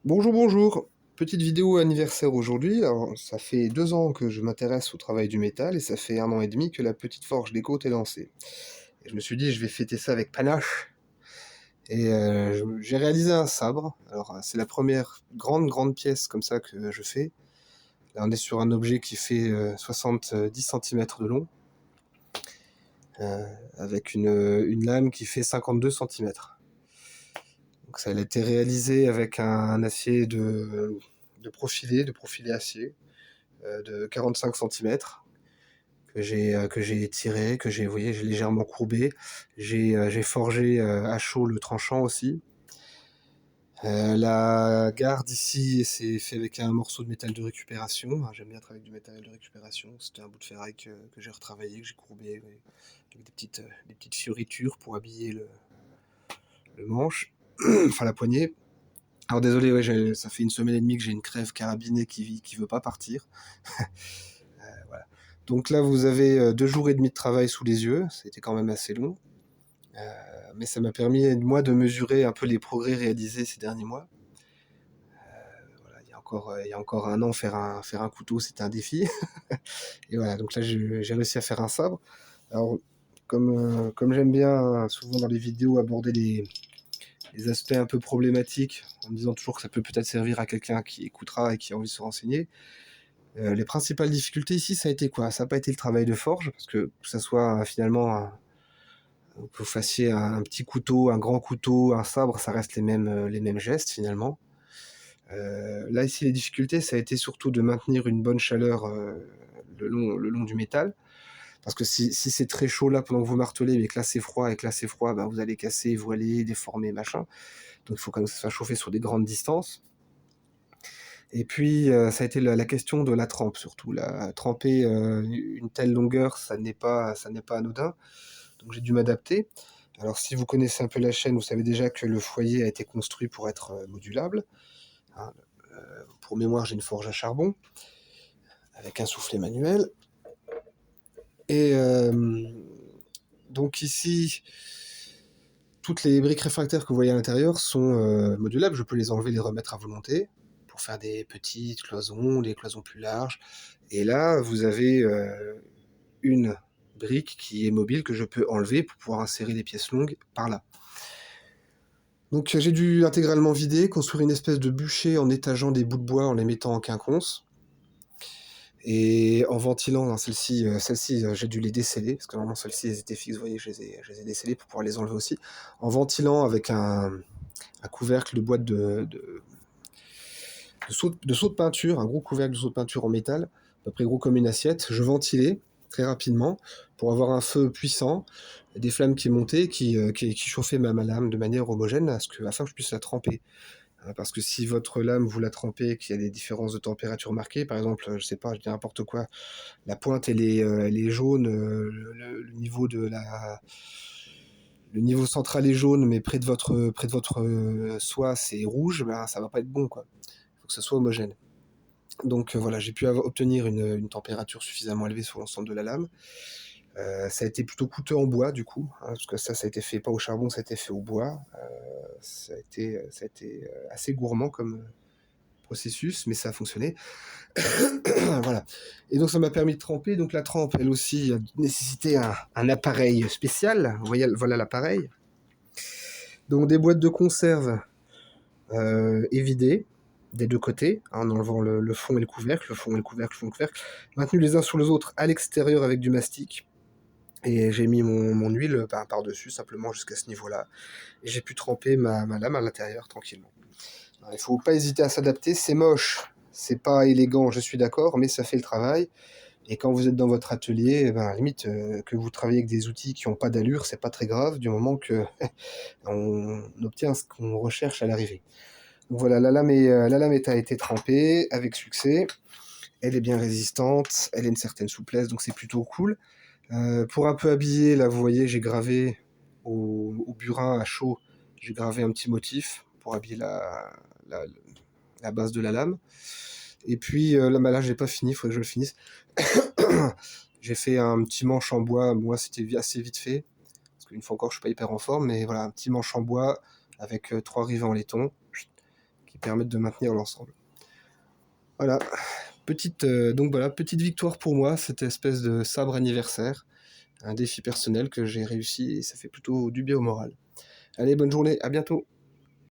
Bonjour, bonjour. Petite vidéo anniversaire aujourd'hui. Alors, ça fait 2 ans que je m'intéresse au travail du métal et ça fait 1 an et demi que la petite forge d'Echo est lancée. Et je me suis dit, je vais fêter ça avec panache. Et j'ai réalisé un sabre. Alors, c'est la première grande pièce comme ça que je fais. Là, on est sur un objet qui fait 70 centimètres de long, euh, avec une lame qui fait 52 centimètres. Donc, ça a été réalisé avec un acier de profilé acier. De 45 centimètres que j'ai tiré, vous voyez, j'ai légèrement courbé. J'ai forgé à chaud le tranchant aussi. La garde ici, c'est fait avec un morceau de métal de récupération. J'aime bien travailler avec du métal de récupération. C'était un bout de ferraille que j'ai retravaillé, que j'ai courbé, ouais, avec des petites fioritures pour habiller le manche, enfin la poignée. Alors désolé, ouais, ça fait 1 semaine et demie que j'ai une crève carabinée qui veut pas partir. Voilà. Donc là, vous avez 2 jours et demi de travail sous les yeux. C'était quand même assez long. Mais ça m'a permis, moi, de mesurer un peu les progrès réalisés ces derniers mois. Voilà, il y a encore 1 an, faire un couteau, c'était un défi. Et voilà, donc là, j'ai réussi à faire un sabre. Alors, comme j'aime bien souvent dans les vidéos aborder les aspects un peu problématiques, en me disant toujours que ça peut peut-être servir à quelqu'un qui écoutera et qui a envie de se renseigner. Les principales difficultés ici, ça a été quoi? Ça n'a pas été le travail de forge, parce que ça soit finalement que vous fassiez un petit couteau, un grand couteau, un sabre, ça reste les mêmes gestes finalement. Là ici, les difficultés, ça a été surtout de maintenir une bonne chaleur le long du métal. Parce que si c'est très chaud là pendant que vous martelez, mais que là c'est froid et que là c'est froid, ben, vous allez casser, voiler, déformer, machin. Donc il faut quand même que ça soit chauffé sur des grandes distances. Et puis ça a été la question de la trempe surtout. Tremper une telle longueur, ça n'est pas anodin. Donc j'ai dû m'adapter. Alors si vous connaissez un peu la chaîne, vous savez déjà que le foyer a été construit pour être modulable, hein. Pour mémoire, j'ai une forge à charbon avec un soufflet manuel. Et donc ici, toutes les briques réfractaires que vous voyez à l'intérieur sont modulables. Je peux les enlever, les remettre à volonté pour faire des petites cloisons, des cloisons plus larges. Et là, vous avez une brique qui est mobile que je peux enlever pour pouvoir insérer les pièces longues par là. Donc j'ai dû intégralement vider, construire une espèce de bûcher en étageant des bouts de bois en les mettant en quinconce. Et en ventilant, hein, celle-ci, j'ai dû les déceler, parce que normalement celles-ci elles étaient fixes, vous voyez, je les ai décellées pour pouvoir les enlever aussi. En ventilant avec un couvercle de boîte de seau de peinture, un gros couvercle de seau de peinture en métal, à peu près gros comme une assiette, je ventilais très rapidement pour avoir un feu puissant, des flammes qui montaient, qui chauffaient ma lame de manière homogène afin que je puisse la tremper. Parce que si votre lame, vous la trempez, qu'il y a des différences de température marquées, par exemple, je sais pas, je dis n'importe quoi, la pointe elle est jaune, le niveau central est jaune, mais près de votre soie c'est rouge, ben ça va pas être bon quoi. Il faut que ça soit homogène. Donc voilà, j'ai pu obtenir une température suffisamment élevée sur l'ensemble de la lame. Ça a été plutôt coûteux en bois du coup, hein, parce que ça a été fait pas au charbon, ça a été fait au bois. Ça a été assez gourmand comme processus, mais ça a fonctionné. Voilà. Et donc ça m'a permis de tremper. Donc la trempe, elle aussi, a nécessité un appareil spécial. Vous voyez, voilà l'appareil. Donc des boîtes de conserve évidées des deux côtés, hein, en enlevant le fond et le couvercle, le fond et le couvercle, le fond et le couvercle, maintenus les uns sur les autres à l'extérieur avec du mastic. Et j'ai mis mon huile par-dessus, simplement jusqu'à ce niveau-là. Et j'ai pu tremper ma lame à l'intérieur tranquillement. Alors, il ne faut pas hésiter à s'adapter. C'est moche, c'est pas élégant, je suis d'accord, mais ça fait le travail. Et quand vous êtes dans votre atelier, eh ben, limite, que vous travaillez avec des outils qui n'ont pas d'allure, c'est pas très grave, du moment que on obtient ce qu'on recherche à l'arrivée. Donc voilà, a été trempée avec succès. Elle est bien résistante, elle a une certaine souplesse, donc c'est plutôt cool. Pour un peu habiller, là, vous voyez, j'ai gravé au burin à chaud, j'ai gravé un petit motif pour habiller la, la base de la lame. Et puis là, bah là, j'ai pas fini, il faudrait que je le finisse. J'ai fait un petit manche en bois, moi c'était assez vite fait, parce qu'une fois encore je suis pas hyper en forme, mais voilà, un petit manche en bois avec 3 rivets en laiton, qui permettre de maintenir l'ensemble. Voilà, donc voilà, petite victoire pour moi, cette espèce de sabre anniversaire, un défi personnel que j'ai réussi et ça fait plutôt du bien au moral. Allez, bonne journée, à bientôt!